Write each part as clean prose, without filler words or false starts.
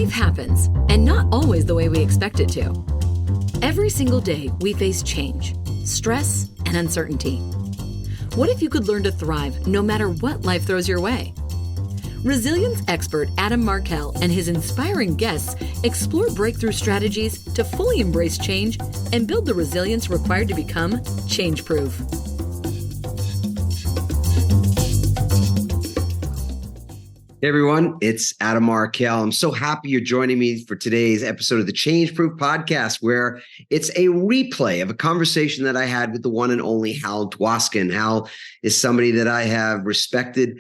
Life happens, and not always the way we expect it to. Every single day, we face change, stress, and uncertainty. What if you could learn to thrive no matter what life throws your way? Resilience expert Adam Markel and his inspiring guests explore breakthrough strategies to fully embrace change and build the resilience required to become change-proof. Hey everyone, it's Adam Markel. I'm so happy you're joining me for today's episode of the Change Proof podcast, where it's a replay of a conversation that I had with the one and only Hale Dwoskin. Hal is somebody that I have respected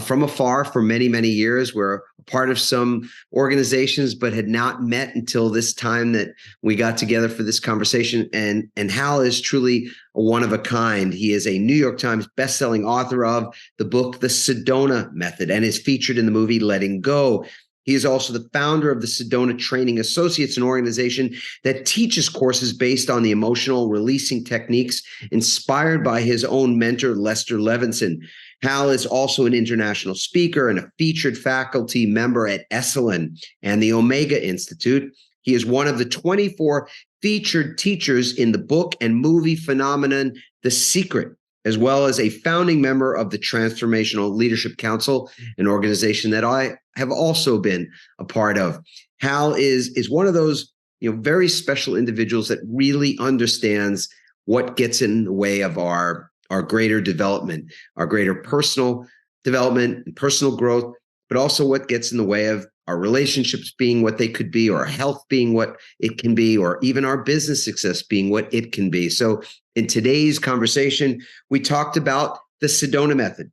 from afar for many, many years. We're a part of some organizations, but had not met until this time that we got together for this conversation. And Hal is truly a one of a kind. He is a New York Times bestselling author of the book, The Sedona Method, and is featured in the movie Letting Go. He is also the founder of the Sedona Training Associates, an organization that teaches courses based on the emotional releasing techniques inspired by his own mentor, Lester Levinson. Hal is also an international speaker and a featured faculty member at Esalen and the Omega Institute. He is one of the 24 featured teachers in the book and movie phenomenon, The Secret, as well as a founding member of the Transformational Leadership Council, an organization that I have also been a part of. Hal is one of those very special individuals that really understands what gets in the way of our greater development, our greater personal development and personal growth, but also what gets in the way of our relationships being what they could be, or our health being what it can be, or even our business success being what it can be. So in today's conversation, we talked about the Sedona Method,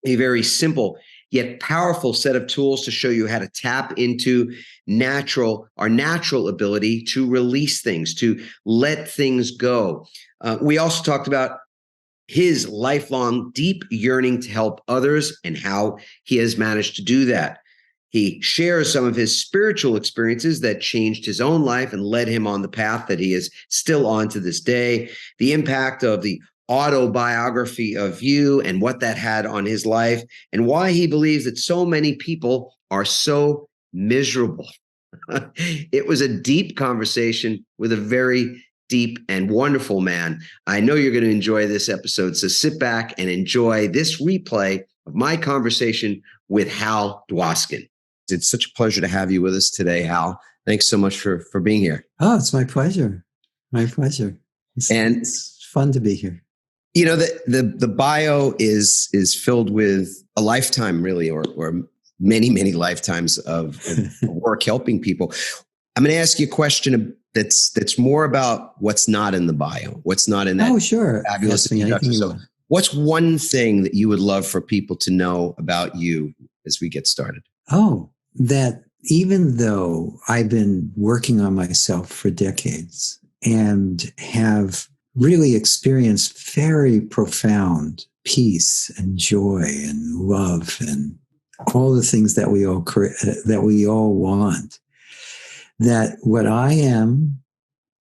a very simple yet powerful set of tools to show you how to tap into our natural ability to release things, to let things go. We also talked about his lifelong deep yearning to help others and how he has managed to do that. He shares some of his spiritual experiences that changed his own life and led him on the path that he is still on to this day, the impact of the autobiography of you and what that had on his life, and why he believes that so many people are so miserable. It was a deep conversation with a very deep and wonderful man. I know you're going to enjoy this episode, so sit back and enjoy this replay of my conversation with Hale Dwoskin. It's such a pleasure to have you with us today, Hal. Thanks so much for being here. Oh, it's my pleasure. My pleasure. It's fun to be here. You know, the bio is filled with a lifetime, really, or many, many lifetimes of work helping people. I'm going to ask you a question that's more about what's not in the bio, what's not in that. Oh, sure. Fabulous introduction. So what's one thing that you would love for people to know about you as we get started? Oh, that even though I've been working on myself for decades and have really experienced very profound peace and joy and love and all the things that we all want, that what I am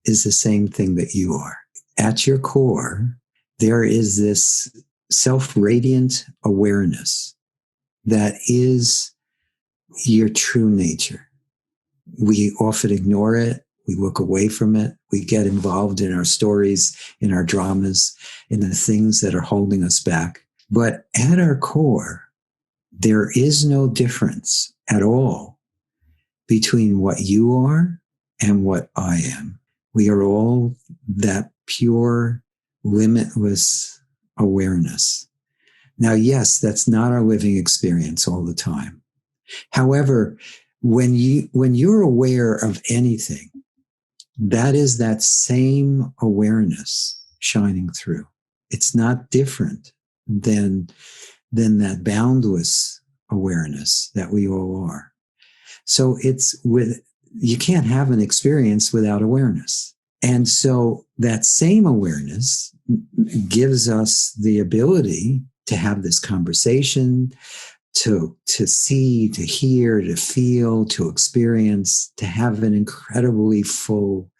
is the same thing that you are. At your core, there is this self-radiant awareness that is your true nature. We often ignore it. We look away from it. We get involved in our stories, in our dramas, in the things that are holding us back. But at our core, there is no difference at all between what you are and what I am. We are all that pure, limitless awareness. Now, yes, that's not our living experience all the time. However, when you're aware of anything, that is that same awareness shining through. It's not different than that boundless awareness that we all are. So you can't have an experience without awareness. And so that same awareness gives us the ability to have this conversation, to see, to hear, to feel, to experience, to have an incredibly full,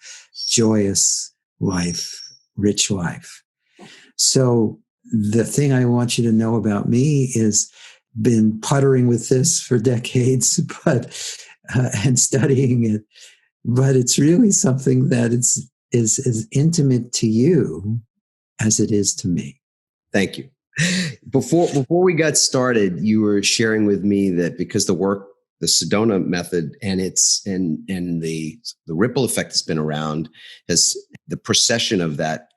joyous life, rich life. So the thing I want you to know about me is been puttering with this for decades, but and studying it, but it's really something that is as intimate to you as it is to me. Thank you. Before we got started, you were sharing with me that because the Sedona Method and the ripple effect has been around, has the procession of that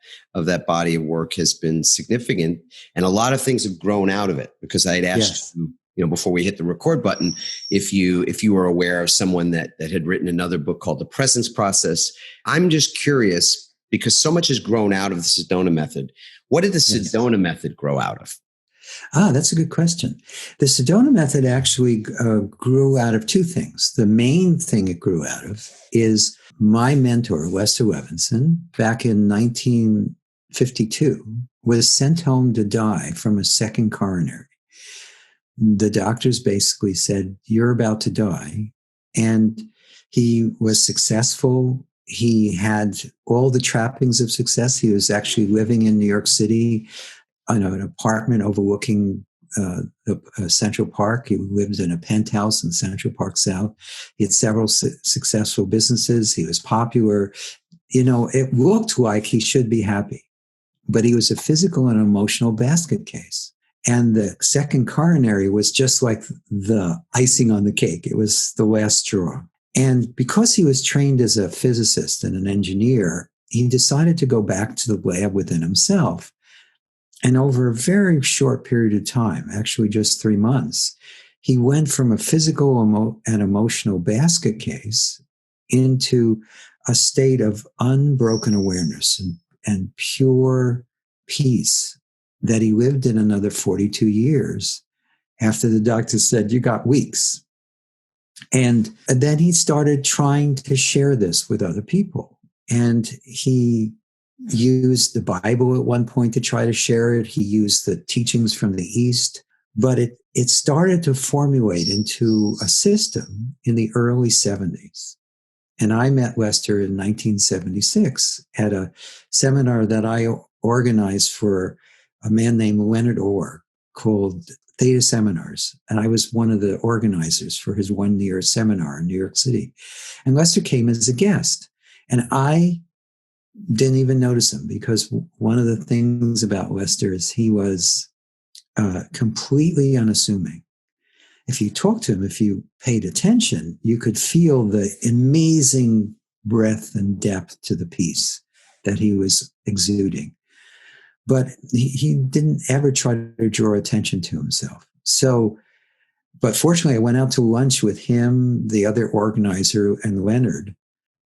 body of work has been significant, and a lot of things have grown out of it. Because I had asked you, before we hit the record button, if you were aware of someone that had written another book called The Presence Process. I'm just curious, because so much has grown out of the Sedona Method. What did the Sedona Method grow out of? That's a good question. The Sedona Method actually grew out of two things. The main thing it grew out of is my mentor, Lester Levinson, back in 1952, was sent home to die from a second coronary. The doctors basically said, "You're about to die." And he was successful. He had all the trappings of success. He was actually living in New York City in an apartment overlooking Central Park. He lived in a penthouse in Central Park South. He had several successful businesses. He was popular. It looked like he should be happy, but he was a physical and emotional basket case. And the second coronary was just like the icing on the cake. It was the last straw. And because he was trained as a physicist and an engineer, he decided to go back to the lab within himself. And over a very short period of time, actually just 3 months, he went from a physical and emotional basket case into a state of unbroken awareness and pure peace that he lived in another 42 years after the doctor said, "You got weeks." And then he started trying to share this with other people. And he used the Bible at one point to try to share it. He used the teachings from the East, but it started to formulate into a system in the early 70s. And I met Lester in 1976 at a seminar that I organized for a man named Leonard Orr called Theta Seminars. And I was one of the organizers for his 1-year seminar in New York City. And Lester came as a guest. And I didn't even notice him, because one of the things about Lester is he was completely unassuming. If you talked to him, if you paid attention, you could feel the amazing breadth and depth to the piece that he was exuding. But he didn't ever try to draw attention to himself. But fortunately, I went out to lunch with him, the other organizer, and Leonard.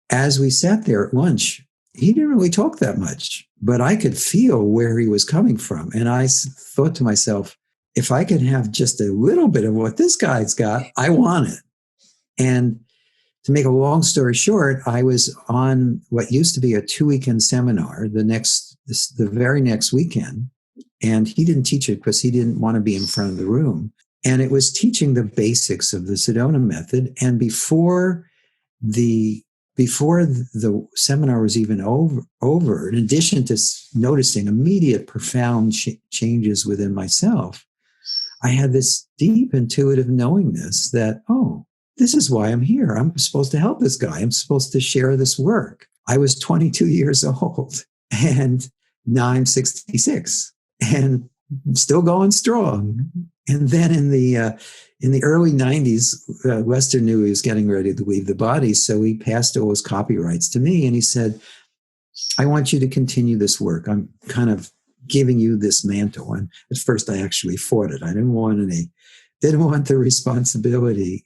As we sat there at lunch, he didn't really talk that much, but I could feel where he was coming from. And I thought to myself, if I could have just a little bit of what this guy's got, I want it. And to make a long story short, I was on what used to be a 2-weekend seminar the very next weekend. And he didn't teach it because he didn't want to be in front of the room. And it was teaching the basics of the Sedona Method. And before the seminar was even over, in addition to noticing immediate profound changes within myself, I had this deep intuitive knowingness that, oh, this is why I'm here. I'm supposed to help this guy. I'm supposed to share this work. I was 22 years old, and now I'm 66 and still going strong. And then in the early 90s, Lester knew he was getting ready to leave the body. So he passed all his copyrights to me. And he said, "I want you to continue this work. I'm kind of giving you this mantle." And at first I actually fought it. I didn't want the responsibility.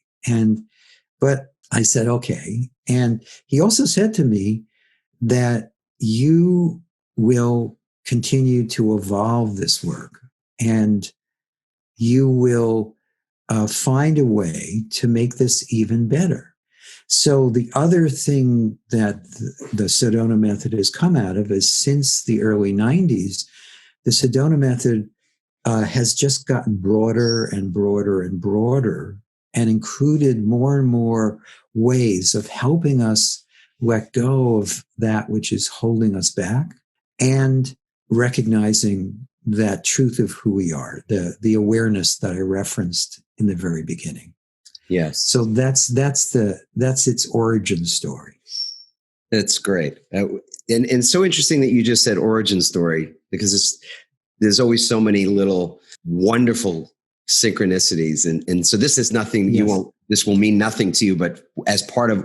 But I said, okay. And he also said to me that you will continue to evolve this work, and you will find a way to make this even better. So the other thing that the Sedona Method has come out of is, since the early 90s, the Sedona Method has just gotten broader and broader and broader, and included more and more ways of helping us let go of that which is holding us back, and recognizing that truth of who we are, the awareness that I referenced in the very beginning. Yes. So that's its origin story. That's great. And so interesting that you just said origin story, because there's always so many little wonderful synchronicities. And so this is nothing, Yes. this will mean nothing to you, but as part of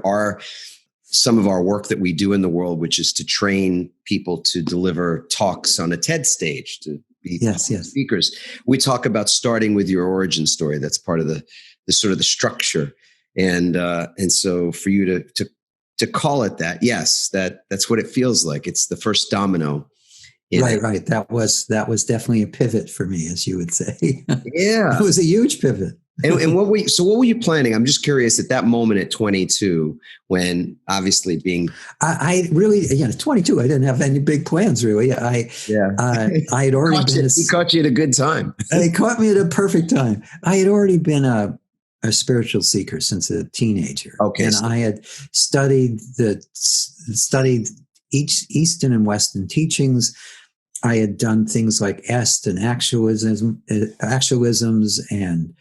some of our work that we do in the world, which is to train people to deliver talks on a TED stage, to be speakers, we talk about starting with your origin story. That's part of the sort of the structure. And so for you to call it that, yes, that's what it feels like. It's the first domino. Right. That was definitely a pivot for me, as you would say. Yeah. It was a huge pivot. And what were you planning? I'm just curious at that moment at 22, when obviously I really, 22, I didn't have any big plans really. I had already he caught you at a good time. They caught me at a perfect time. I had already been a spiritual seeker since a teenager. Okay. And I had studied Eastern and Western teachings. I had done things like Est and actualisms and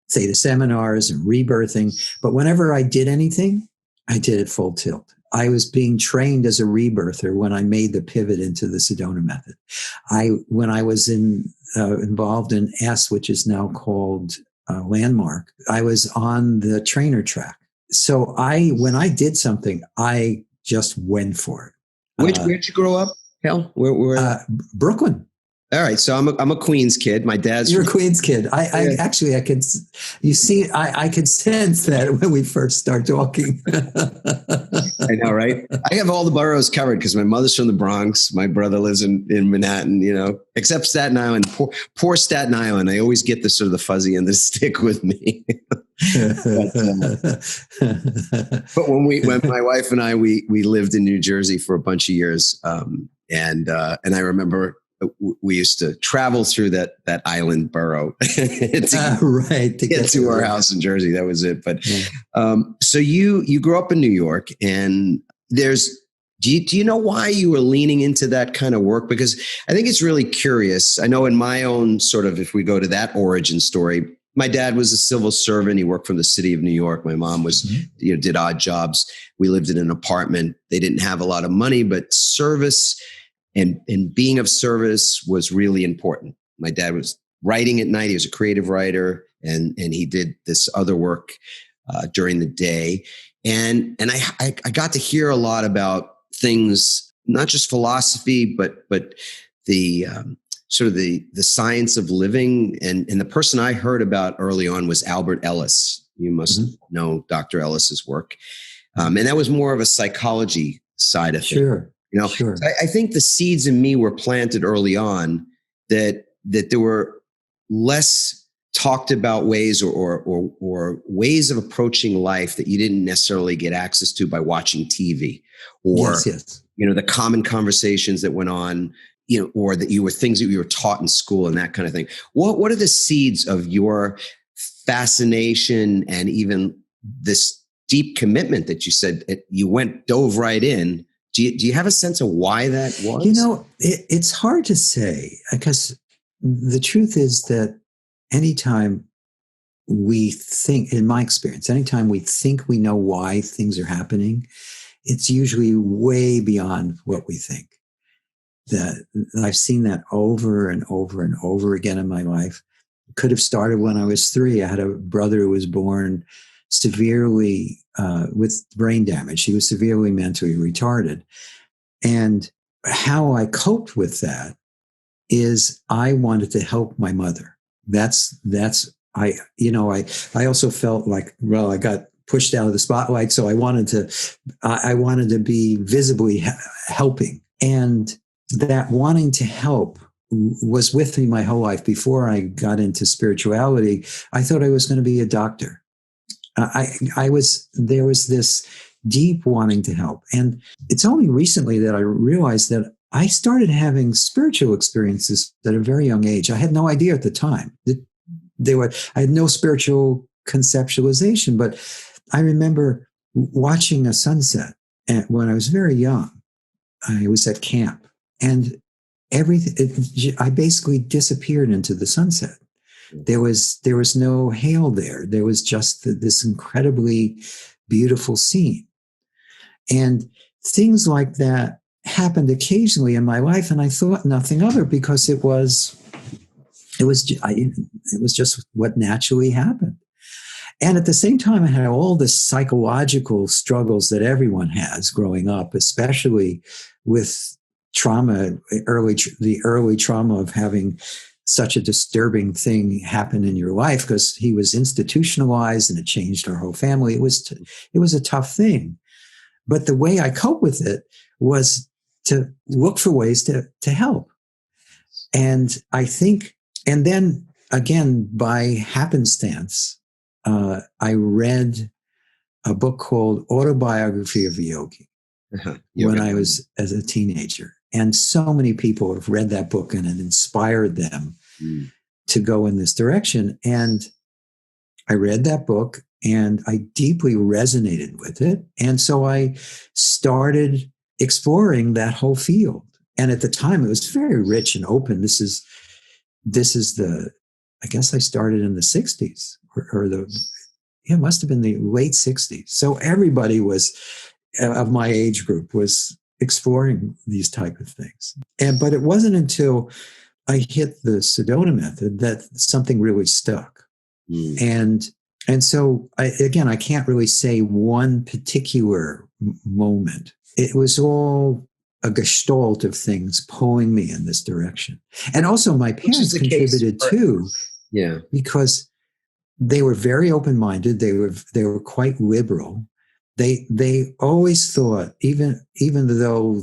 theta seminars and rebirthing. But whenever I did anything, I did it full tilt. I was being trained as a rebirther when I made the pivot into the Sedona Method. When I was involved in Est, which is now called Landmark, I was on the trainer track. So when I did something, I just went for it. Where'd you grow up, Hale? Where? Brooklyn. All right, so I'm a Queens kid. My dad's. You're a Queens kid. I could sense that when we first start talking. I know, right? I have all the boroughs covered because my mother's from the Bronx. My brother lives in Manhattan, except Staten Island. Poor Staten Island. I always get the sort of the fuzzy end of the stick with me. But when my wife and I, we lived in New Jersey for a bunch of years. And I remember we used to travel through that island borough to get to our house in Jersey. That was it. But so you grew up in New York, and do you know why you were leaning into that kind of work? Because I think it's really curious. I know in my own sort of, if we go to that origin story, my dad was a civil servant. He worked from the city of New York. My mom was, did odd jobs. We lived in an apartment. They didn't have a lot of money, but service and being of service was really important. My dad was writing at night. He was a creative writer, and he did this other work during the day. And I got to hear a lot about things, not just philosophy, but the sort of the science of living. And the person I heard about early on was Albert Ellis. You must know Dr. Ellis's work. And that was more of a psychology side of things. Sure. Sure. I think the seeds in me were planted early on that there were less talked about ways or ways of approaching life that you didn't necessarily get access to by watching TV or, the common conversations that went on, or that things that you were taught in school and that kind of thing. What are the seeds of your fascination and even this deep commitment that you said you dove right in? Do you have a sense of why that was? It's hard to say, because the truth is that anytime we think, in my experience, anytime we think we know why things are happening, it's usually way beyond what we think. That I've seen that over and over and over again in my life. It could have started when I was 3. I had a brother who was born severely with brain damage. He was severely mentally retarded. And how I coped with that is I wanted to help my mother. I also felt like, well, I got pushed out of the spotlight. So I wanted to be visibly helping. And that wanting to help was with me my whole life. Before I got into spirituality, I thought I was going to be a doctor. There was this deep wanting to help. And it's only recently that I realized that I started having spiritual experiences at a very young age. I had no idea at the time. I had no spiritual conceptualization, but I remember watching a sunset when I was very young. I was at camp, and I basically disappeared into the sunset. There was no Hale there. There was just this incredibly beautiful scene. And things like that happened occasionally in my life, and I thought nothing of it because it was just what naturally happened. And at the same time, I had all the psychological struggles that everyone has growing up, especially with trauma, the early trauma of having such a disturbing thing happen in your life, because he was institutionalized and it changed our whole family. It was a tough thing. But the way I cope with it was to look for ways to help. And I think, and then again, by happenstance, I read a book called Autobiography of a Yogi when I was as a teenager. And so many people have read that book and it inspired them to go in this direction. And I read that book and I deeply resonated with it. And so I started exploring that whole field. And at the time, it was very rich and open. This is I guess I started in the 60s it must have been the late 60s. So everybody of my age group was exploring these type of things. But it wasn't until I hit the Sedona Method that something really stuck. And so I can't really say one particular moment. It was all a gestalt of things pulling me in this direction. And also my parents contributed too. Yeah. Because they were very open-minded. They were quite liberal. They always thought, even though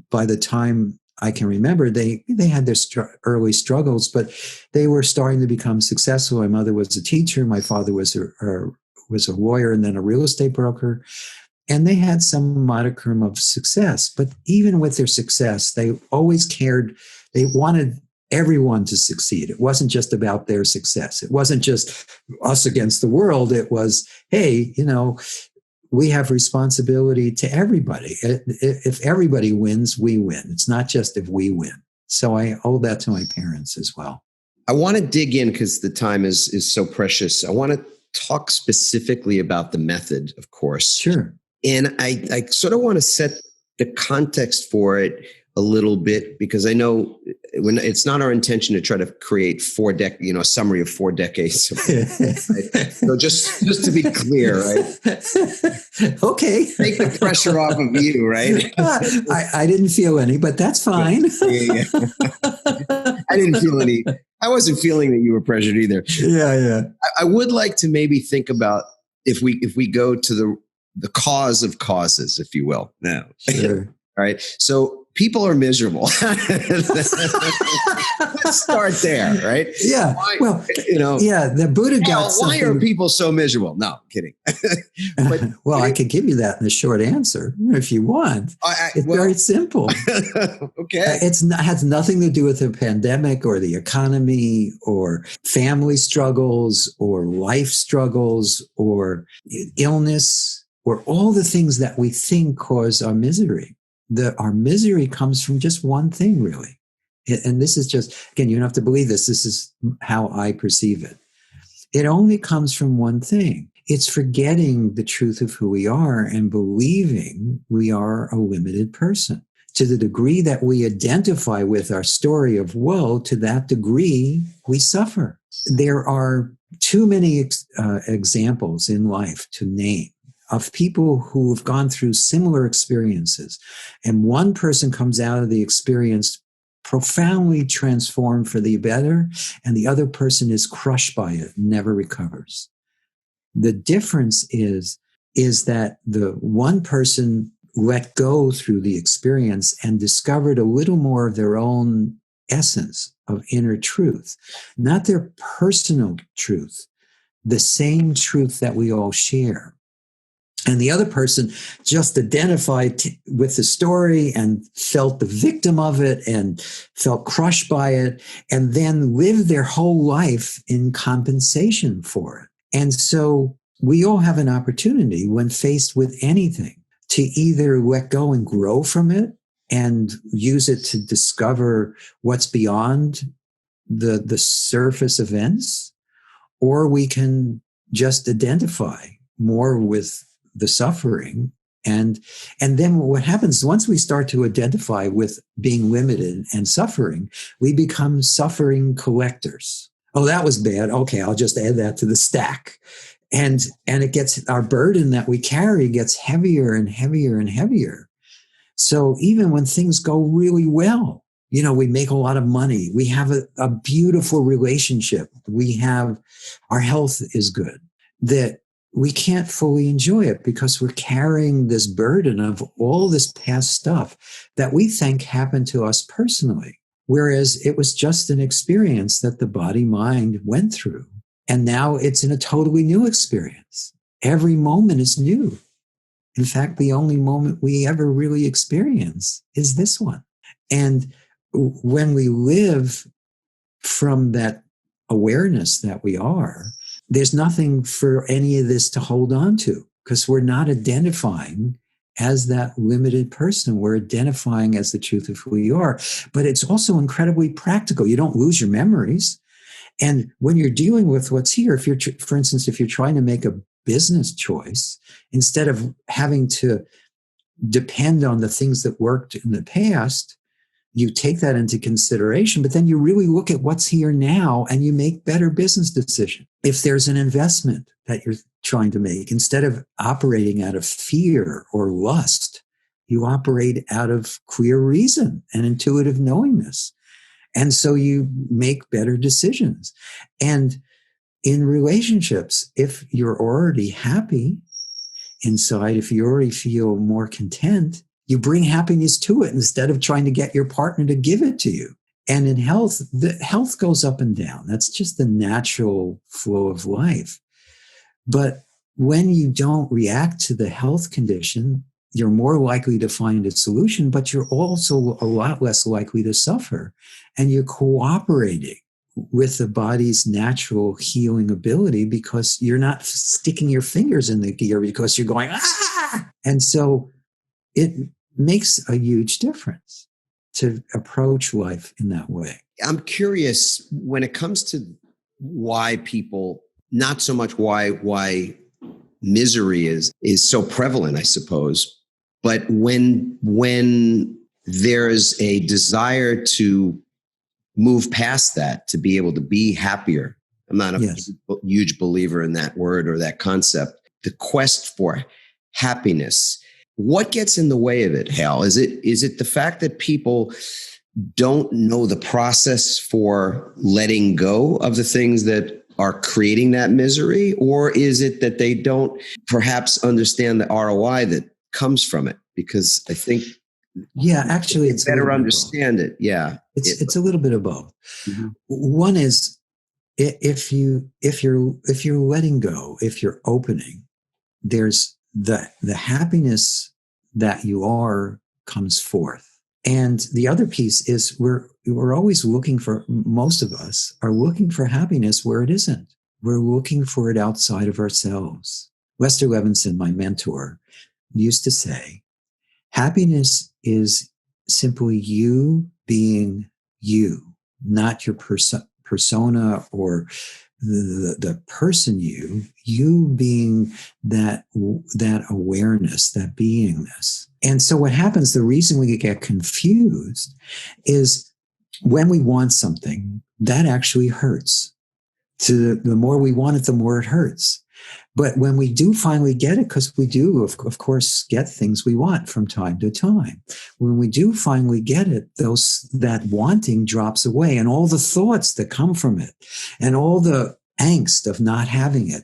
by the time I can remember, they had their early struggles, but they were starting to become successful. My mother was a teacher. My father was a lawyer and then a real estate broker. And they had some modicum of success. But even with their success, they always cared. They wanted everyone to succeed. It wasn't just about their success. It wasn't just us against the world. It was, hey, we have responsibility to everybody. If everybody wins, we win. It's not just if we win. So I owe that to my parents as well. I want to dig in because the time is so precious. I want to talk specifically about the method, of course. Sure. And I sort of want to set the context for it a little bit, because I know when it's not our intention to try to create a summary of 4 decades. Right? So just to be clear, right? Okay. Take the pressure off of you, right? I didn't feel any, but that's fine. Yeah. I didn't feel any. I wasn't feeling that you were pressured either. Yeah. I would like to maybe think about if we go to the cause of causes, if you will. Now, sure. All right. So people are miserable. Let's start there, right? Yeah. The Buddha got something. Why are people so miserable? No, kidding. I could give you that in a short answer if you want. It's very simple. Okay. It has nothing to do with the pandemic or the economy or family struggles or life struggles or illness or all the things that we think cause our misery. Our misery comes from just one thing, really. And this is just, again, you don't have to believe this. This is how I perceive it. It only comes from one thing. It's forgetting the truth of who we are and believing we are a limited person. To the degree that we identify with our story of woe, to that degree, we suffer. There are too many examples in life to name of people who have gone through similar experiences. And one person comes out of the experience profoundly transformed for the better, and the other person is crushed by it, never recovers. The difference is that the one person let go through the experience and discovered a little more of their own essence of inner truth, not their personal truth, the same truth that we all share. And the other person just identified with the story and felt the victim of it and felt crushed by it, and then lived their whole life in compensation for it. And so we all have an opportunity when faced with anything to either let go and grow from it and use it to discover what's beyond the surface events, or we can just identify more with the suffering. And then what happens once we start to identify with being limited and suffering, we become suffering collectors. Oh, that was bad. Okay, I'll just add that to the stack. And it gets, our burden that we carry gets heavier and heavier and heavier. So even when things go really well, we make a lot of money, we have a beautiful relationship, our health is good, that we can't fully enjoy it because we're carrying this burden of all this past stuff that we think happened to us personally, whereas it was just an experience that the body mind went through. And now it's in a totally new experience. Every moment is new. In fact, the only moment we ever really experience is this one. And when we live from that awareness that we are, there's nothing for any of this to hold on to because we're not identifying as that limited person. We're identifying as the truth of who you are. But it's also incredibly practical. You don't lose your memories. And when you're dealing with what's here, for instance, if you're trying to make a business choice, instead of having to depend on the things that worked in the past, you take that into consideration, but then you really look at what's here now and you make better business decisions. If there's an investment that you're trying to make, instead of operating out of fear or lust, you operate out of clear reason and intuitive knowingness. And so you make better decisions. And in relationships, if you're already happy inside, if you already feel more content, you bring happiness to it instead of trying to get your partner to give it to you. And in health, the health goes up and down. That's just the natural flow of life. But when you don't react to the health condition, you're more likely to find a solution, but you're also a lot less likely to suffer. And you're cooperating with the body's natural healing ability because you're not sticking your fingers in the gear because you're going, ah! And so it makes a huge difference to approach life in that way. I'm curious when it comes to why people, not so much why misery is so prevalent, I suppose, but when there's a desire to move past that, to be able to be happier. I'm not a huge believer in that word or that concept. The quest for happiness. What gets in the way of it, Hale? Is it the fact that people don't know the process for letting go of the things that are creating that misery? Or is it that they don't perhaps understand the ROI that comes from it? Because I think actually it's better understand it. Yeah. It's a little bit of both. Mm-hmm. One is if you're letting go, if you're opening, there's the happiness that you are comes forth. And the other piece is we're always looking for, most of us are looking for happiness where it isn't. We're looking for it outside of ourselves. Lester Levinson, my mentor, used to say, happiness is simply you being you, not your persona or the person you being that awareness, that beingness. And so what happens, the reason we get confused is when we want something, that actually hurts. The more we want it, the more it hurts. But when we do finally get it, because we do, of course, get things we want from time to time. When we do finally get it, that wanting drops away, and all the thoughts that come from it, and all the angst of not having it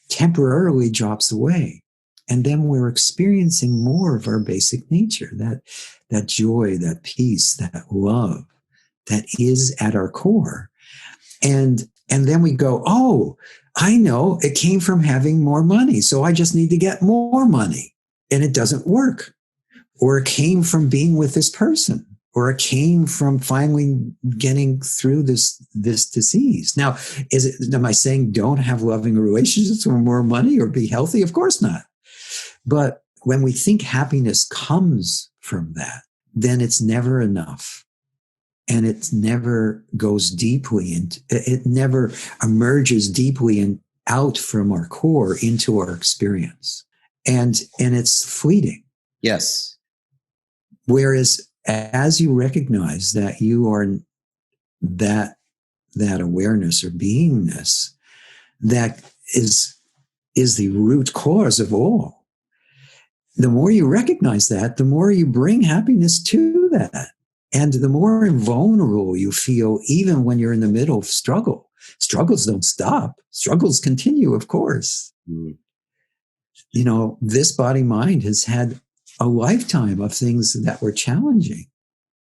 temporarily drops away. And then we're experiencing more of our basic nature, that joy, that peace, that love that is at our core. And then we go, oh, I know it came from having more money, so I just need to get more money. And it doesn't work. Or it came from being with this person, or it came from finally getting through this disease. Now, am I saying don't have loving relationships or more money or be healthy? Of course not. But when we think happiness comes from that, then it's never enough. and it never goes deeply, and it never emerges deeply and out from our core into our experience. And it's fleeting. Yes. Whereas as you recognize that you are that awareness or beingness that is the root cause of all, the more you recognize that, the more you bring happiness to that. And the more invulnerable you feel, even when you're in the middle of struggle. Struggles don't stop. Struggles continue, of course. Mm. You know, this body mind has had a lifetime of things that were challenging.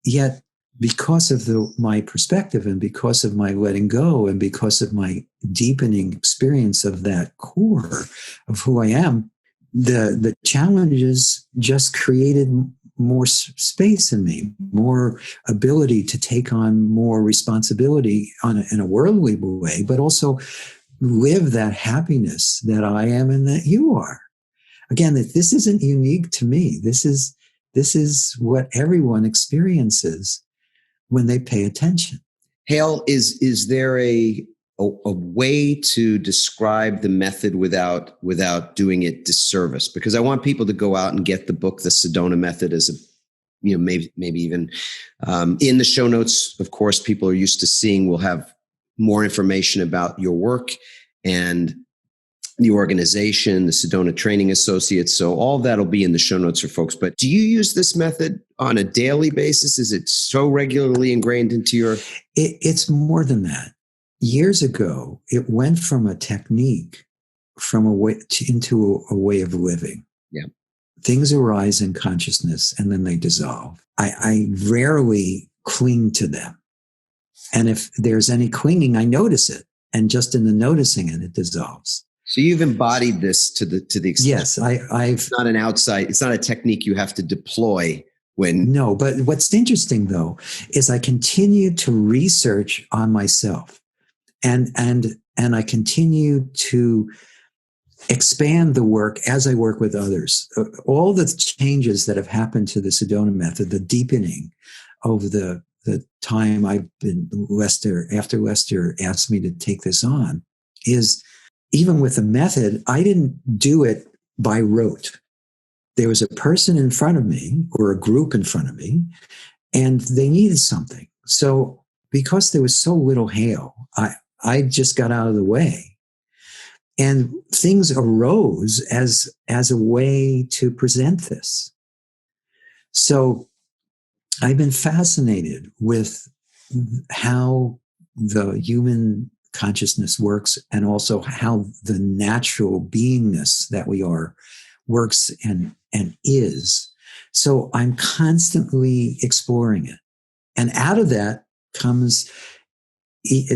Yet, because of my perspective and because of my letting go and because of my deepening experience of that core of who I am, the challenges just created more space in me, more ability to take on more responsibility in a worldly way, but also live that happiness that I am and that you are. Again, that this isn't unique to me. This is what everyone experiences when they pay attention. Hale, is there a way to describe the method without doing it disservice? Because I want people to go out and get the book, The Sedona Method, as a, maybe even in the show notes. Of course, people are used to seeing. We'll have more information about your work and the organization, the Sedona Training Associates. So all that'll be in the show notes for folks. But do you use this method on a daily basis? Is it so regularly ingrained into your... It's more than that. Years ago, it went from a technique into a way of living. Yeah. Things arise in consciousness and then they dissolve. I rarely cling to them. And if there's any clinging, I notice it. And just in the noticing it dissolves. So you've embodied this to the extent. Yes, I've. It's not it's not a technique you have to deploy when. No, but what's interesting though is I continue to research on myself, and I continue to expand the work as I work with others. All the changes that have happened to the Sedona Method, the deepening over the time I've been after Lester asked me to take this on, is even with the method, I didn't do it by rote. There was a person in front of me or a group in front of me, and they needed something. So because there was so little Hale, I just got out of the way. And things arose as a way to present this. So I've been fascinated with how the human consciousness works, and also how the natural beingness that we are works and is. So I'm constantly exploring it. And out of that comes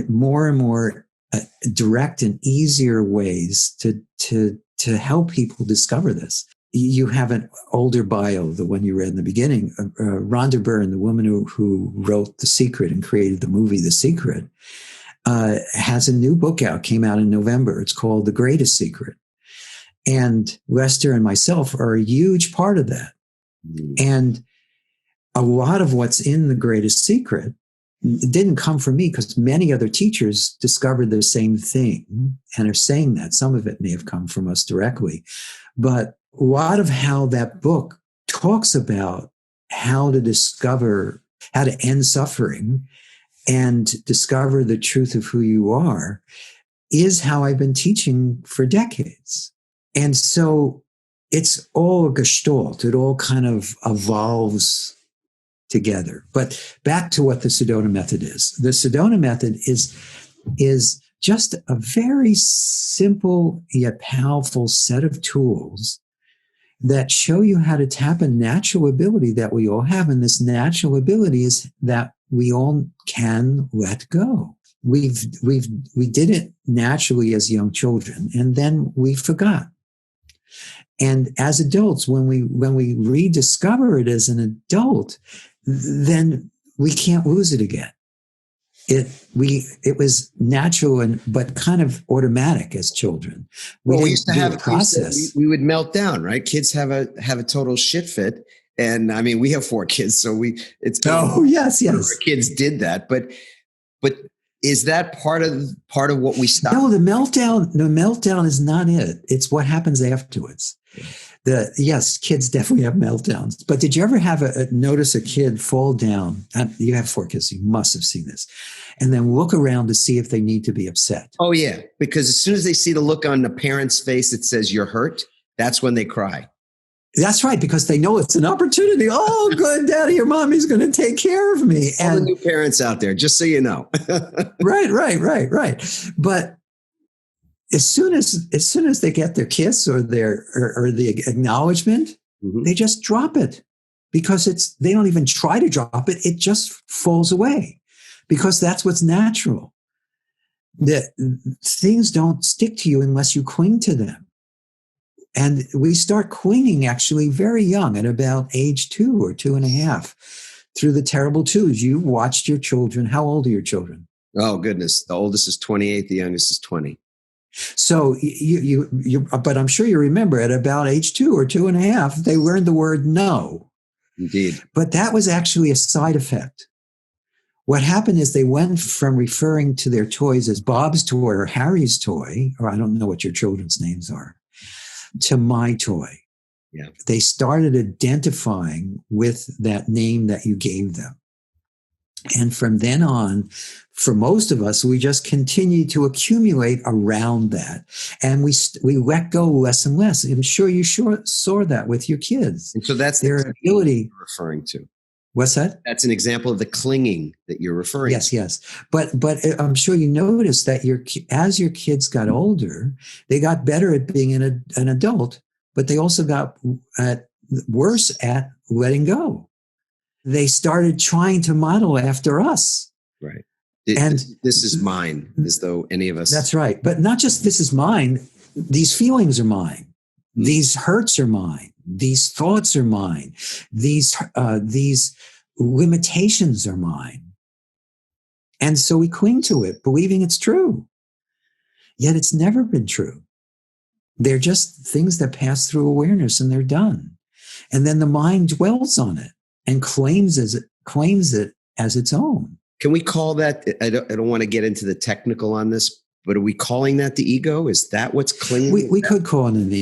more and more direct and easier ways to help people discover this. You have an older bio, the one you read in the beginning. Rhonda Byrne, the woman who wrote The Secret and created the movie The Secret, has a new book out, came out in November. It's called The Greatest Secret. And Lester and myself are a huge part of that. Mm. And a lot of what's in The Greatest Secret didn't come from me, because many other teachers discovered the same thing and are saying that. Some of it may have come from us directly. But a lot of how that book talks about how to end suffering and discover the truth of who you are is how I've been teaching for decades. And so it's all a gestalt. It all kind of evolves together. But back to what the Sedona Method is. The Sedona Method is just a very simple yet powerful set of tools that show you how to tap a natural ability that we all have. And this natural ability is that we all can let go. We did it naturally as young children, and then we forgot. And as adults, when we rediscover it as an adult, then we can't lose it again. It was natural but kind of automatic as children. We used to have a process. We would melt down, right? Kids have a total shit fit, And I mean, we have 4 kids, so it's oh yes, our yes. kids did that, but is that part of what we stop? No, the meltdown is not it. It's what happens afterwards. Yes, kids definitely have meltdowns. But did you ever notice a kid fall down? You have 4 kids, so you must have seen this, and then look around to see if they need to be upset. Oh yeah, because as soon as they see the look on the parent's face that says you're hurt, that's when they cry. That's right, because they know it's an opportunity. Oh, good, Daddy or Mommy's going to take care of me. All the new parents out there, just so you know. Right. But as soon as they get their kiss or the acknowledgement, they just drop it, because they don't even try to drop it. It just falls away, because that's what's natural. That things don't stick to you unless you cling to them. And we start clinging actually very young, at about age 2 or 2.5, through the terrible twos. You watched your children. How old are your children? Oh, goodness. The oldest is 28. The youngest is 20. So but I'm sure you remember, at about age 2 or 2.5, they learned the word no. Indeed. But that was actually a side effect. What happened is they went from referring to their toys as Bob's toy or Harry's toy, or I don't know what your children's names are, to my toy. Yeah. They started identifying with that name that you gave them. And from then on, for most of us, we just continue to accumulate around that. And we let go less and less. I'm sure you saw that with your kids. And so that's their ability you're referring to. What's that? That's an example of the clinging that you're referring to. Yes. But I'm sure you noticed that as your kids got older, they got better at being an adult, but they also got worse at letting go. They started trying to model after us. Right. And this is mine, as though any of us. That's right. But not just this is mine. These feelings are mine. These hurts are mine. These thoughts are mine. These limitations are mine. And so we cling to it, believing it's true. Yet it's never been true. They're just things that pass through awareness, and they're done. And then the mind dwells on it and claims it as its own. Can we call that? I don't want to get into the technical on this, but are we calling that the ego? Is that what's clinging? We could call it an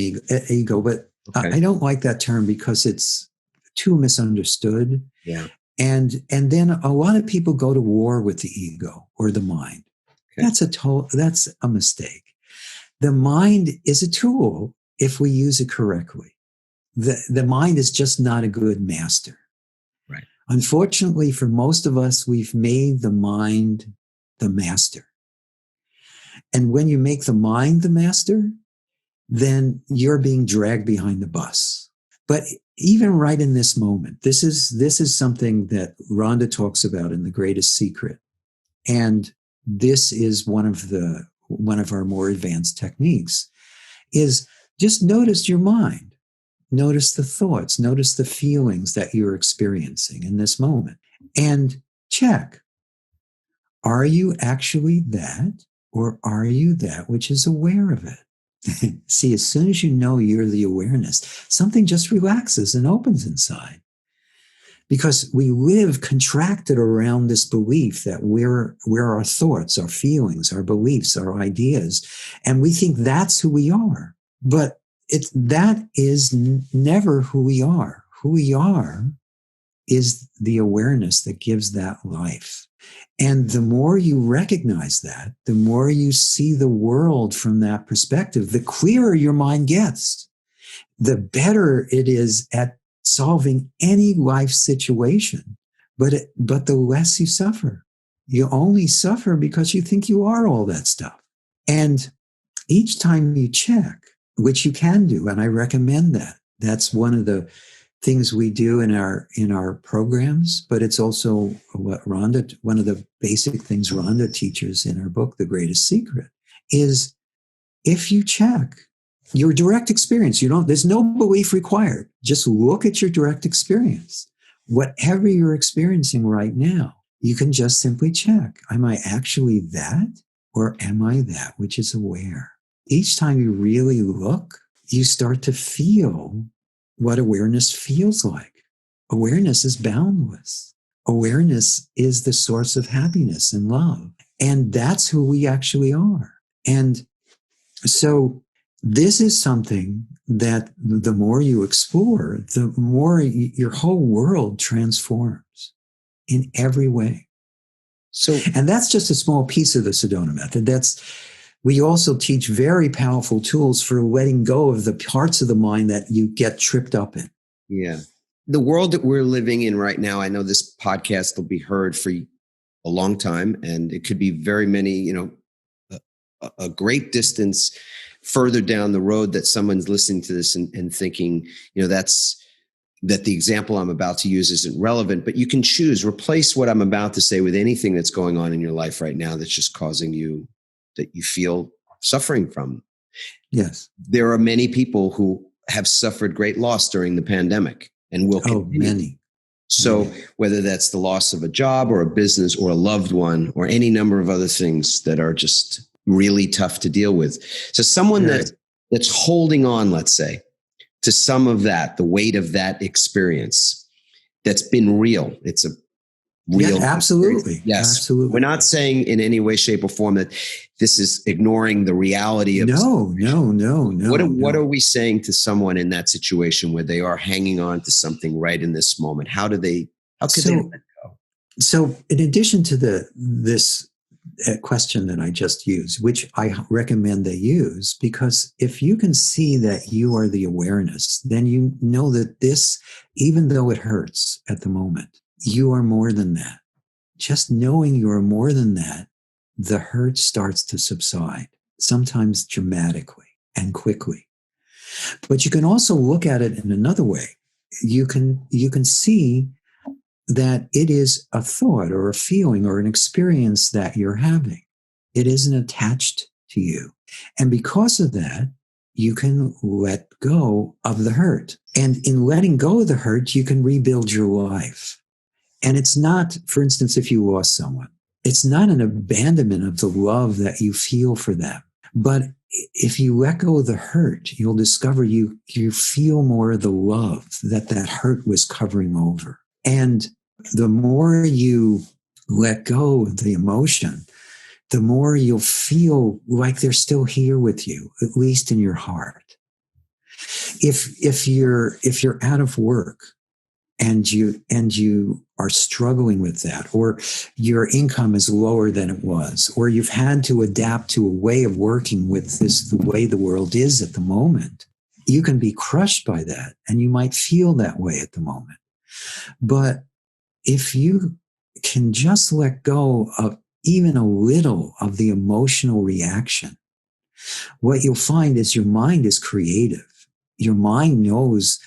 ego, but okay. I don't like that term because it's too misunderstood. Yeah. And then a lot of people go to war with the ego or the mind. Okay. That's a mistake. The mind is a tool if we use it correctly. The mind is just not a good master. Right. Unfortunately, for most of us, we've made the mind the master. And when you make the mind the master, then you're being dragged behind the bus. But even right in this moment, this is something that Rhonda talks about in The Greatest Secret. And this is one of our more advanced techniques, is just notice your mind. Notice the thoughts, notice the feelings that you're experiencing in this moment, and check. Are you actually that, or are you that which is aware of it? See, as soon as you know you're the awareness, something just relaxes and opens inside. Because we live contracted around this belief that we're our thoughts, our feelings, our beliefs, our ideas, and we think that's who we are. But that is never who we are. Who we are is the awareness that gives that life. And the more you recognize that, the more you see the world from that perspective, the clearer your mind gets, the better it is at solving any life situation. But the less you suffer. You only suffer because you think you are all that stuff. And each time you check, which you can do, and I recommend that. That's one of the things we do in our programs, but it's also one of the basic things Rhonda teaches in her book, The Greatest Secret, is if you check your direct experience, there's no belief required. Just look at your direct experience. Whatever you're experiencing right now, you can just simply check, am I actually that, or am I that which is aware? Each time you really look, you start to feel what awareness feels like. Awareness is boundless. Awareness is the source of happiness and love. And that's who we actually are. And so this is something that the more you explore, the more your whole world transforms in every way. And that's just a small piece of the Sedona Method. We also teach very powerful tools for letting go of the parts of the mind that you get tripped up in. Yeah. The world that we're living in right now, I know this podcast will be heard for a long time, and it could be very many, a great distance further down the road that someone's listening to this and thinking, that the example I'm about to use isn't relevant, but you can replace what I'm about to say with anything that's going on in your life right now that's just causing you, that you feel suffering from. Yes. There are many people who have suffered great loss during the pandemic and will continue. Many. So whether that's the loss of a job or a business or a loved one or any number of other things that are just really tough to deal with. So someone that's holding on, let's say, to some of that, the weight of that experience that's been real. It's a real. Yeah, absolutely. Experience. Yes. Absolutely. We're not saying in any way, shape, or form that this is ignoring the reality of No. What are we saying to someone in that situation where they are hanging on to something right in this moment? How could they let go? So in addition to this question that I just used, which I recommend they use, because if you can see that you are the awareness, then you know that this, even though it hurts at the moment, you are more than that. Just knowing you are more than that, the hurt starts to subside, sometimes dramatically and quickly. But you can also look at it in another way. You can see that it is a thought or a feeling or an experience that you're having. It isn't attached to you. And because of that, you can let go of the hurt. And in letting go of the hurt, you can rebuild your life. And it's not, for instance, if you lost someone, it's not an abandonment of the love that you feel for them. But if you let go of the hurt, you'll discover you feel more of the love that hurt was covering over. And the more you let go of the emotion, the more you'll feel like they're still here with you, at least in your heart. If you're out of work and you are struggling with that, or your income is lower than it was, or you've had to adapt to a way of working with the way the world is at the moment, you can be crushed by that, and you might feel that way at the moment. But if you can just let go of even a little of the emotional reaction, what you'll find is your mind is creative. Your mind knows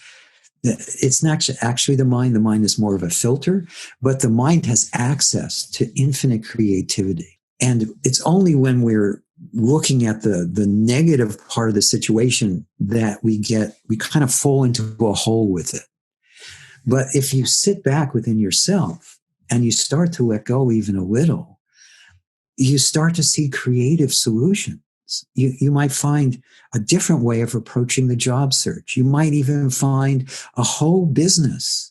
that it's not actually the mind. The mind is more of a filter, but the mind has access to infinite creativity. And it's only when we're looking at the negative part of the situation that we kind of fall into a hole with it. But if you sit back within yourself and you start to let go even a little, you start to see creative solutions. You might find a different way of approaching the job search. You might even find a whole business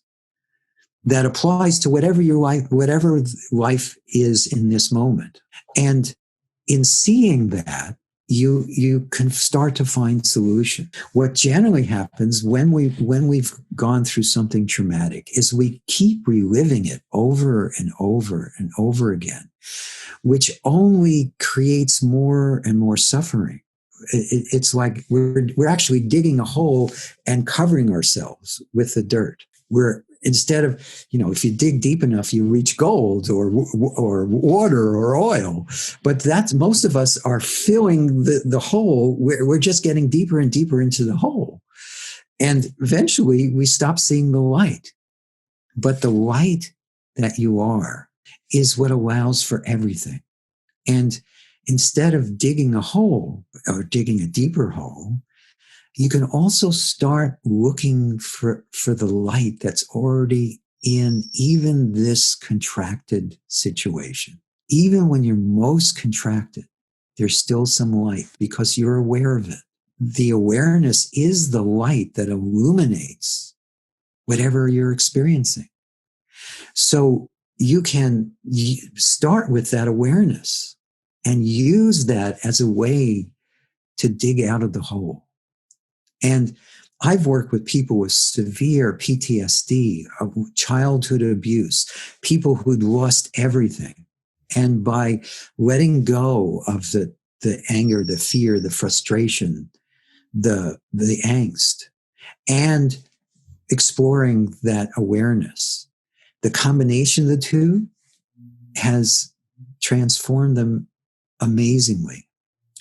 that applies to whatever life is in this moment. And in seeing that, you can start to find solution. What generally happens when we've gone through something traumatic is we keep reliving it over and over and over again, which only creates more and more suffering. It's like we're actually digging a hole and covering ourselves with the dirt. Instead of, if you dig deep enough, you reach gold or water or oil. But most of us are filling the hole. We're just getting deeper and deeper into the hole. And eventually we stop seeing the light. But the light that you are is what allows for everything. And instead of digging a hole or digging a deeper hole, you can also start looking for the light that's already in even this contracted situation. Even when you're most contracted, there's still some light because you're aware of it. The awareness is the light that illuminates whatever you're experiencing. So you can start with that awareness and use that as a way to dig out of the hole. And I've worked with people with severe PTSD, childhood abuse, people who'd lost everything. And by letting go of the anger, the fear, the frustration, the angst, and exploring that awareness, the combination of the two has transformed them amazingly.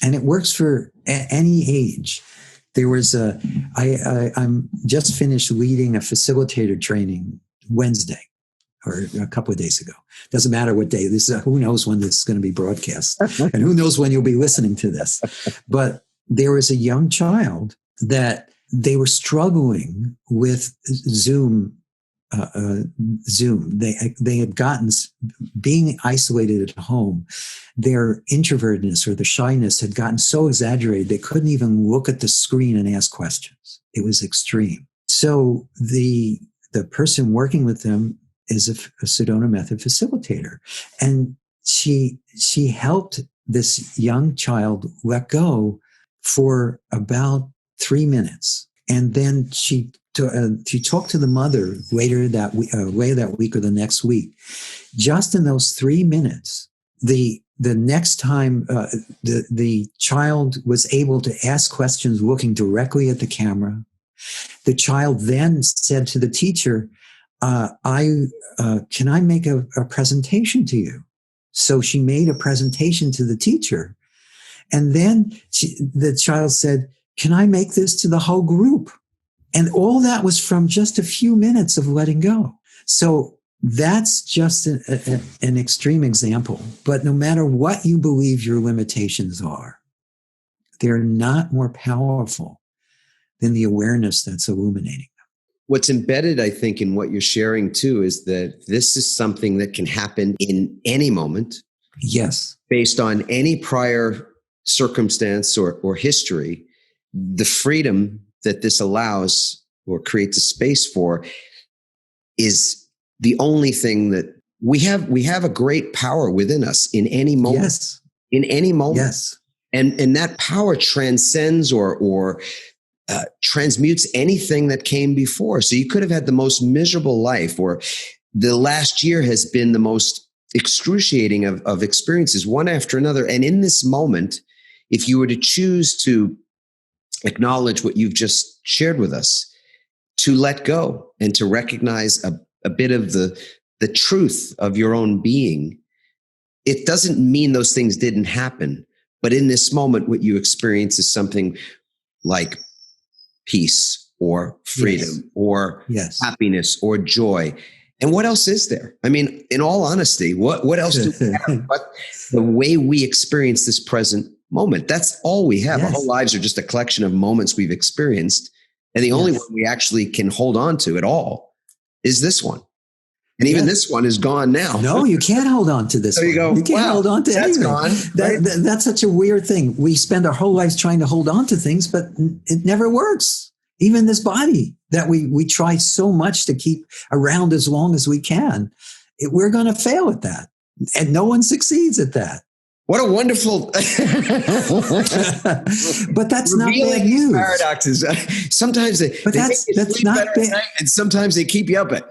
And it works for any age. There was I'm just finished leading a facilitator training Wednesday or a couple of days ago. Doesn't matter what day. This is who knows when this is going to be broadcast and who knows when you'll be listening to this. But there was a young child that they were struggling with Zoom. They had gotten, being isolated at home, their introvertedness or the shyness had gotten so exaggerated they couldn't even look at the screen and ask questions. It was extreme. So the person working with them is a Sedona Method facilitator, and she helped this young child let go for about 3 minutes, and then she talked to the mother later that week or the next week. Just in those 3 minutes, the next time the child was able to ask questions looking directly at the camera. The child then said to the teacher, can I make a presentation to you? So she made a presentation to the teacher. And then the child said, can I make this to the whole group? And all that was from just a few minutes of letting go. So that's just an extreme example. But no matter what you believe your limitations are, they're not more powerful than the awareness that's illuminating them. What's embedded, I think, in what you're sharing too, is that this is something that can happen in any moment. Yes. Based on any prior circumstance or history. The freedom that this allows or creates a space for is the only thing that we have a great power within us in any moment. Yes. In any moment. Yes. And that power transcends or transmutes anything that came before. So you could have had the most miserable life, or the last year has been the most excruciating of experiences, one after another. And in this moment, if you were to choose to acknowledge what you've just shared with us, to let go and to recognize a bit of the truth of your own being, it doesn't mean those things didn't happen. But in this moment, what you experience is something like peace or freedom, yes, or yes, happiness or joy. And what else is there? I mean, in all honesty, what else do we have but the way we experience this present moment? That's all we have. Yes. Our whole lives are just a collection of moments we've experienced. And the only one we actually can hold on to at all is this one. And even this one is gone now. No, you can't hold on to this one. You go, you can't hold on to anything. Gone, right? That's such a weird thing. We spend our whole lives trying to hold on to things, but it never works. Even this body that we try so much to keep around as long as we can, we're going to fail at that. And no one succeeds at that. What a wonderful... But that's not bad news. Paradoxes. Sometimes they make you sleep better at night, and sometimes they keep you up at...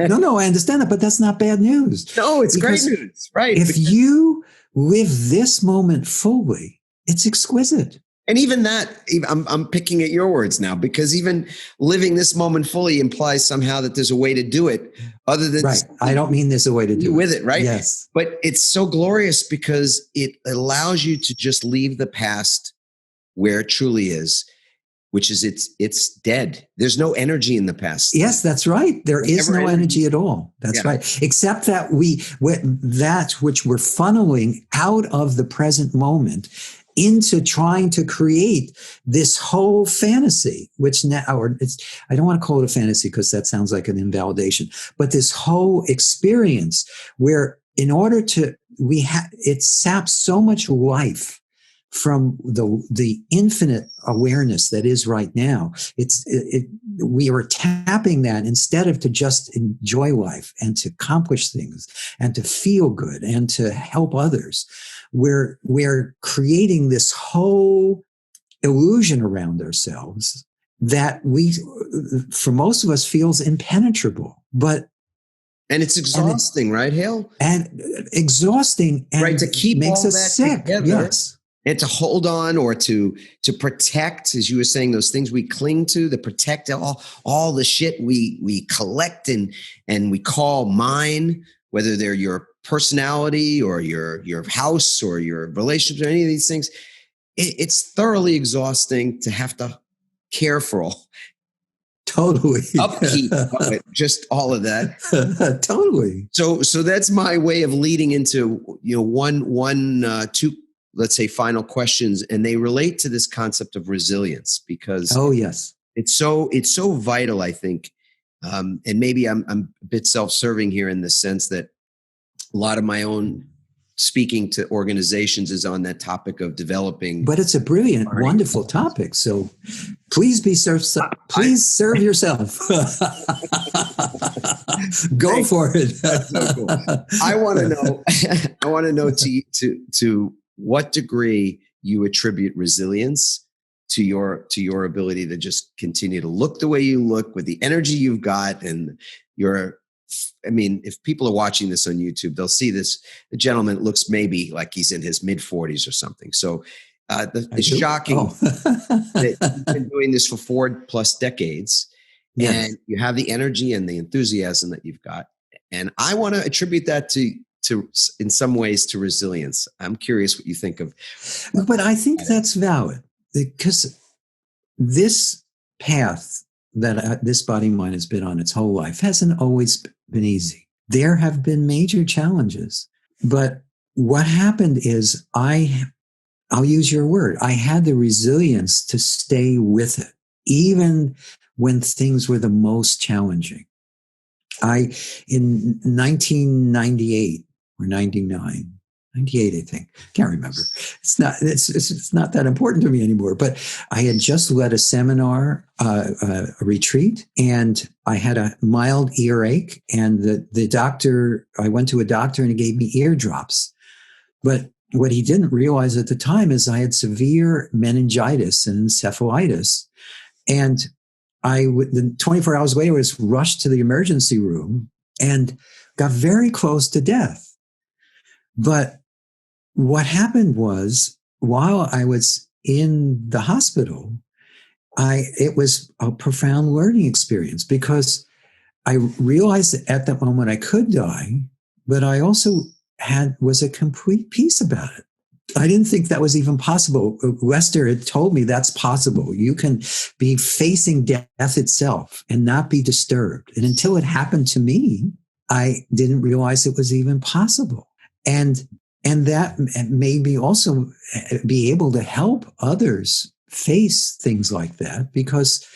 No, I understand that, but that's not bad news. No, it's great news. Right. If you live this moment fully, it's exquisite. And even that, I'm picking at your words now, because even living this moment fully implies somehow that there's a way to do it other than... Right. I don't mean there's a way to do it. With it, right? Yes. But it's so glorious because it allows you to just leave the past where it truly is, which is it's dead. There's no energy in the past. Yes, that's right. There is no energy at all. That's right. Except that that which we're funneling out of the present moment into trying to create this whole fantasy, which now, I don't want to call it a fantasy because that sounds like an invalidation, but this whole experience where in order to, it saps so much life from the infinite awareness that is right now. we were tapping that instead of to just enjoy life and to accomplish things and to feel good and to help others. We're creating this whole illusion around ourselves that for most of us, feels impenetrable. And it's exhausting, right, Hale? And exhausting, and right, to keep makes all us that sick. together. Yes. And to hold on, or to protect, as you were saying, those things we cling to, that protect all the shit we collect and we call mine, whether they're your personality or your house or your relationship or any of these things. It's thoroughly exhausting to have to care for all. Totally. Upkeep of it, just all of that. Totally. So that's my way of leading into, two, let's say, final questions, and they relate to this concept of resilience, because yes, it's so vital, I think. And maybe I'm a bit self-serving here in the sense that a lot of my own speaking to organizations is on that topic of developing. But it's a brilliant, wonderful topic. So please serve yourself. Go for it. That's so cool. I want to know to what degree you attribute resilience to your ability to just continue to look the way you look with the energy you've got, and if people are watching this on YouTube, they'll see the gentleman looks maybe like he's in his mid-40s or something. So it's shocking that you've been doing this for 4+ decades, and you have the energy and the enthusiasm that you've got. And I want to attribute that to in some ways to resilience. I'm curious what you think of. But I think that's valid, because this path that this body and mind has been on its whole life hasn't always been easy. There have been major challenges, but what happened is I'll use your word, I had the resilience to stay with it, even when things were the most challenging. In 1998 or 99, 98, I think. Can't remember. It's not that important to me anymore. But I had just led a seminar, a retreat, and I had a mild earache. And the doctor, I went to a doctor and he gave me ear drops. But what he didn't realize at the time is I had severe meningitis and encephalitis. And 24 hours later, I was rushed to the emergency room and got very close to death. But what happened was, while I was in the hospital, it was a profound learning experience, because I realized that at that moment I could die, but I also was a complete peace about it. I didn't think that was even possible. Lester had told me that's possible. You can be facing death itself and not be disturbed. And until it happened to me, I didn't realize it was even possible. And that made me also be able to help others face things like that, because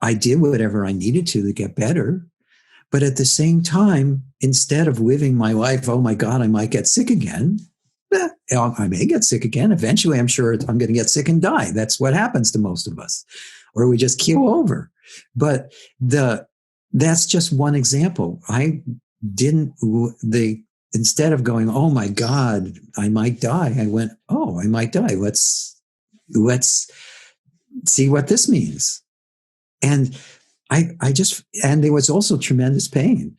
I did whatever I needed to get better. But at the same time, instead of living my life, oh my God, I might get sick again. I may get sick again. Eventually, I'm sure I'm going to get sick and die. That's what happens to most of us. Or we just keel over. But that's just one example. Instead of going, oh my God, I might die, I went, oh, I might die. Let's see what this means. And and there was also tremendous pain.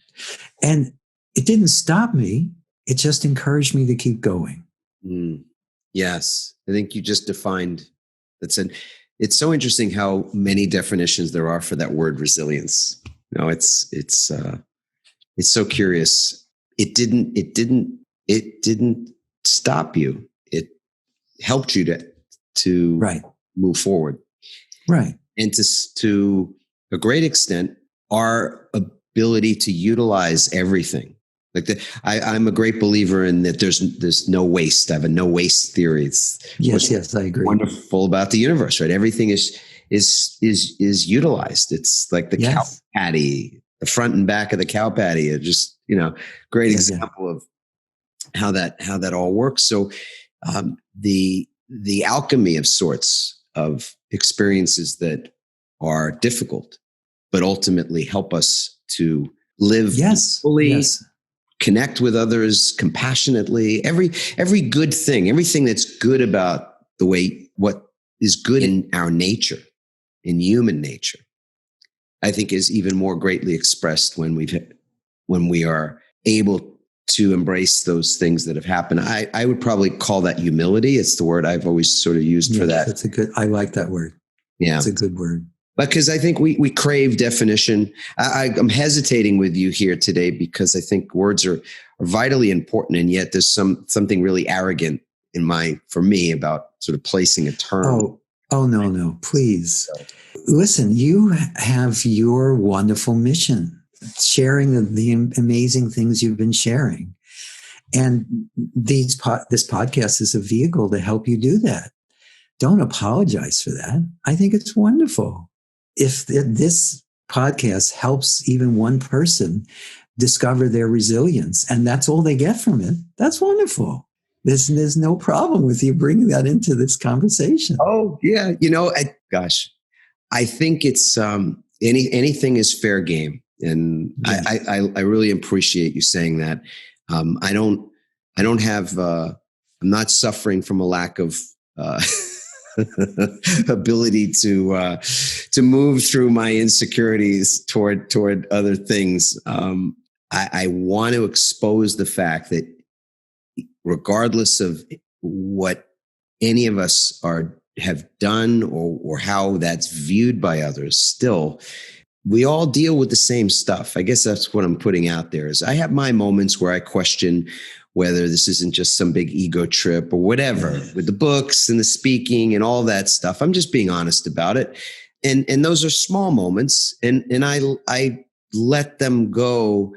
And it didn't stop me. It just encouraged me to keep going. Yes. I think you just defined that. It's so interesting how many definitions there are for that word resilience. It's so curious. It didn't stop you. It helped you to move forward. Right. And to a great extent, our ability to utilize everything. I'm a great believer in that there's no waste. I have a no waste theory. Yes, I agree. Wonderful about the universe, right? Everything is utilized. It's like the cow patty, the front and back of the cow patty are just, great example of how that all works. So the alchemy of sorts of experiences that are difficult, but ultimately help us to live fully, yes. connect with others compassionately. Every good thing, everything that's good about the way, what is good in our nature, in human nature, I think is even more greatly expressed when we are able to embrace those things that have happened. I would probably call that humility. It's the word I've always sort of used for that. I like that word. Yeah. It's a good word. Because I think we crave definition. I'm hesitating with you here today because I think words are vitally important, and yet there's something really arrogant for me about sort of placing a term. Oh no, please. Listen, you have your wonderful mission, sharing the amazing things you've been sharing. And this podcast is a vehicle to help you do that. Don't apologize for that. I think it's wonderful. If this podcast helps even one person discover their resilience, and that's all they get from it, that's wonderful. There's no problem with you bringing that into this conversation. Oh, yeah. I think it's anything is fair game. And yes. I really appreciate you saying that. I don't have, I'm not suffering from a lack of ability to move through my insecurities toward other things. I want to expose the fact that regardless of what any of us have done or how that's viewed by others, still, we all deal with the same stuff. I guess that's what I'm putting out there is I have my moments where I question whether this isn't just some big ego trip or whatever with the books and the speaking and all that stuff. I'm just being honest about it. And those are small moments and I let them go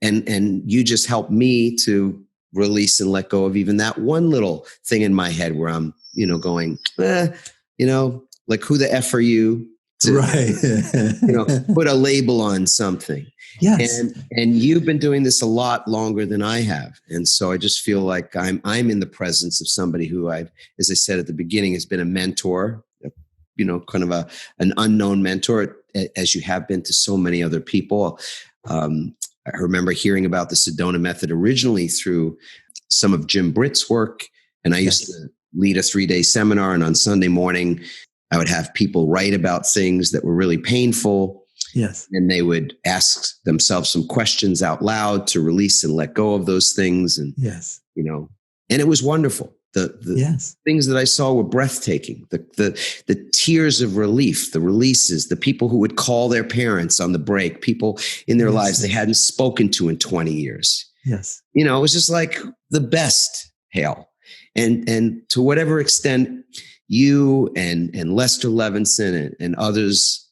and you just help me to release and let go of even that one little thing in my head where I'm, going, like who the F are you to, put a label on something. Yes. And you've been doing this a lot longer than I have. And so I just feel like I'm in the presence of somebody who as I said at the beginning, has been a mentor, kind of an unknown mentor as you have been to so many other people. I remember hearing about the Sedona Method originally through some of Jim Britt's work. And I used to lead a 3-day seminar. And on Sunday morning, I would have people write about things that were really painful. Yes. And they would ask themselves some questions out loud to release and let go of those things. And, and it was wonderful. The things that I saw were breathtaking. The tears of relief, the releases, the people who would call their parents on the break, people in their lives they hadn't spoken to in 20 years. Yes. It was just like the best, Hale. And to whatever extent you and Lester Levinson and others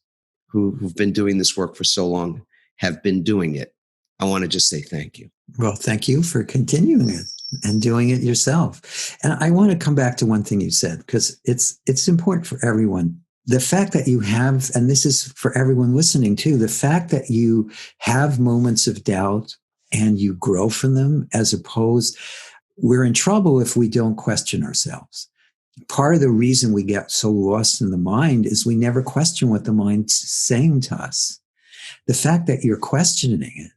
who've been doing this work for so long have been doing it, I want to just say thank you. Well, thank you for continuing it and doing it yourself. And I want to come back to one thing you said, because it's important for everyone. The fact that you have, and this is for everyone listening too, the fact that you have moments of doubt and you grow from them, as opposed, we're in trouble if we don't question ourselves. Part of the reason we get so lost in the mind is we never question what the mind's saying to us. The fact that you're questioning it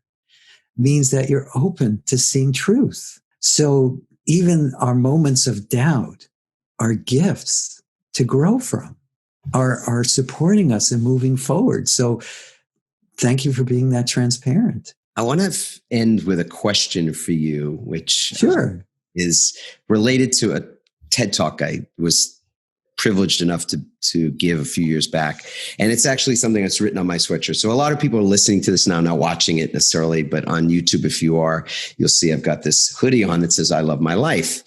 means that you're open to seeing truth. So even our moments of doubt are gifts to grow from, are supporting us in moving forward. So thank you for being that transparent. I want to end with a question for you, which is related to a TED Talk I was privileged enough to give a few years back. And it's actually something that's written on my sweatshirt. So a lot of people are listening to this now, not watching it necessarily, but on YouTube, if you are, you'll see I've got this hoodie on that says, I love my life.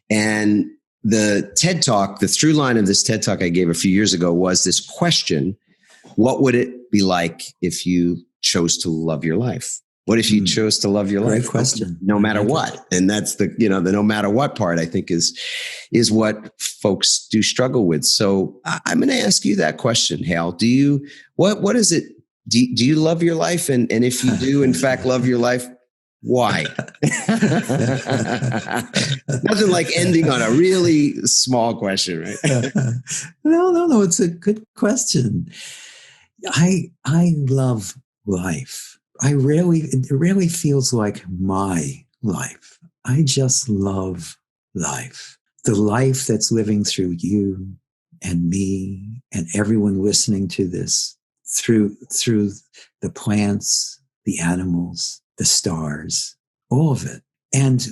And the TED Talk, the through line of this TED Talk I gave a few years ago was this question: what would it be like if you chose to love your life? What if you chose to love your life? Great question. No matter what. And that's the no matter what part, I think is what folks do struggle with. So I'm going to ask you that question, Hale. What is it? Do you love your life? And if you do, in fact, love your life, why? Nothing like ending on a really small question, right? No. It's a good question. I love life. It really feels like my life. I just love life. The life that's living through you and me and everyone listening to this, through the plants, the animals, the stars, all of it. And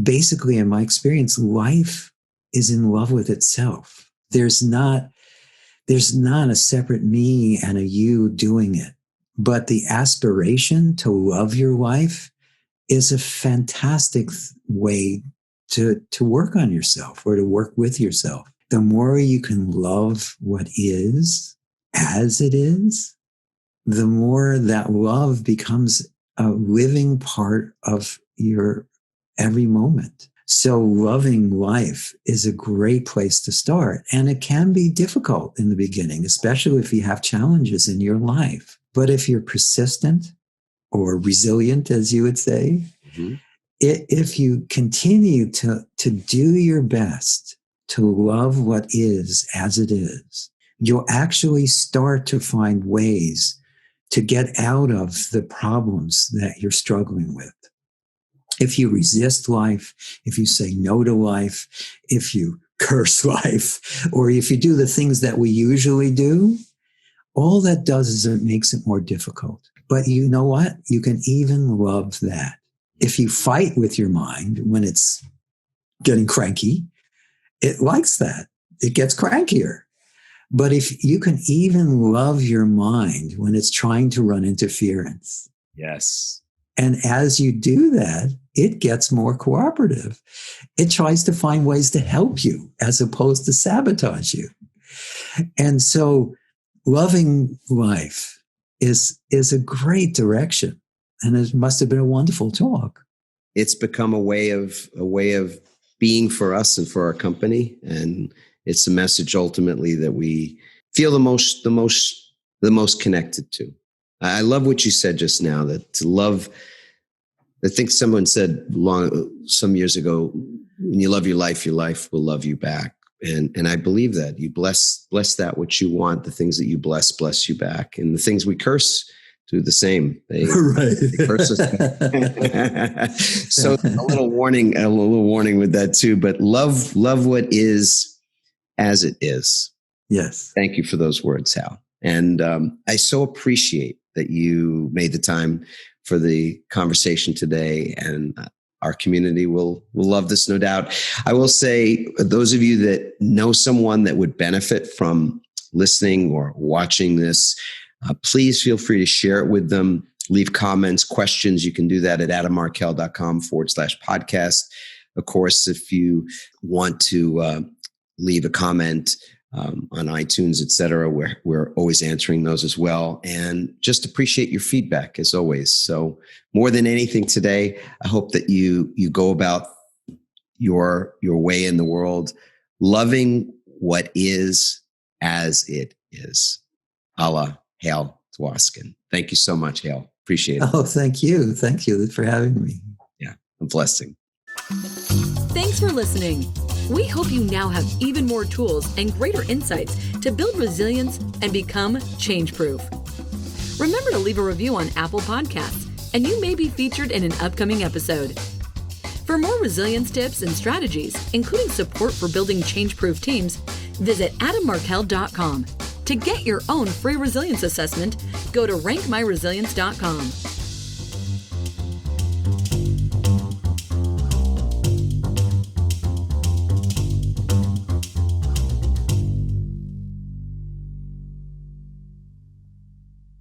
basically, in my experience, life is in love with itself. There's not a separate me and a you doing it. But the aspiration to love your life is a fantastic way to work on yourself or to work with yourself. The more you can love what is as it is, the more that love becomes a living part of your every moment. So loving life is a great place to start. And it can be difficult in the beginning, especially if you have challenges in your life. But if you're persistent or resilient, as you would say, if you continue to do your best to love what is as it is, you'll actually start to find ways to get out of the problems that you're struggling with. If you resist life, if you say no to life, if you curse life, or if you do the things that we usually do, all that does is it makes it more difficult. But you know what? You can even love that. If you fight with your mind when it's getting cranky, it likes that. It gets crankier. But if you can even love your mind when it's trying to run interference. Yes. And as you do that, it gets more cooperative. It tries to find ways to help you as opposed to sabotage you. And so loving life is a great direction. And it must have been a wonderful talk. It's become a way of being for us and for our company. And it's a message ultimately that we feel the most connected to. I love what you said just now, that to love, I think someone said some years ago, when you love your life will love you back. And I believe that. You bless that which you want, the things that you bless you back. And the things we curse do the same. They curse us back. So a little warning with that too, but love what is as it is. Yes. Thank you for those words, Hal. And I so appreciate that you made the time for the conversation today, and our community will love this, no doubt. I will say, those of you that know someone that would benefit from listening or watching this, please feel free to share it with them. Leave comments, questions. You can do that at adammarkel.com/podcast. Of course, if you want to leave a comment on iTunes, etc., we're always answering those as well. And just appreciate your feedback as always. So more than anything today, I hope that you go about your way in the world, loving what is as it is. A la Hale Dwoskin. Thank you so much, Hale. Appreciate it. Oh, thank you. Thank you for having me. Yeah, a blessing. Thanks for listening. We hope you now have even more tools and greater insights to build resilience and become change-proof. Remember to leave a review on Apple Podcasts, and you may be featured in an upcoming episode. For more resilience tips and strategies, including support for building change-proof teams, visit adammarkel.com. To get your own free resilience assessment, go to rankmyresilience.com.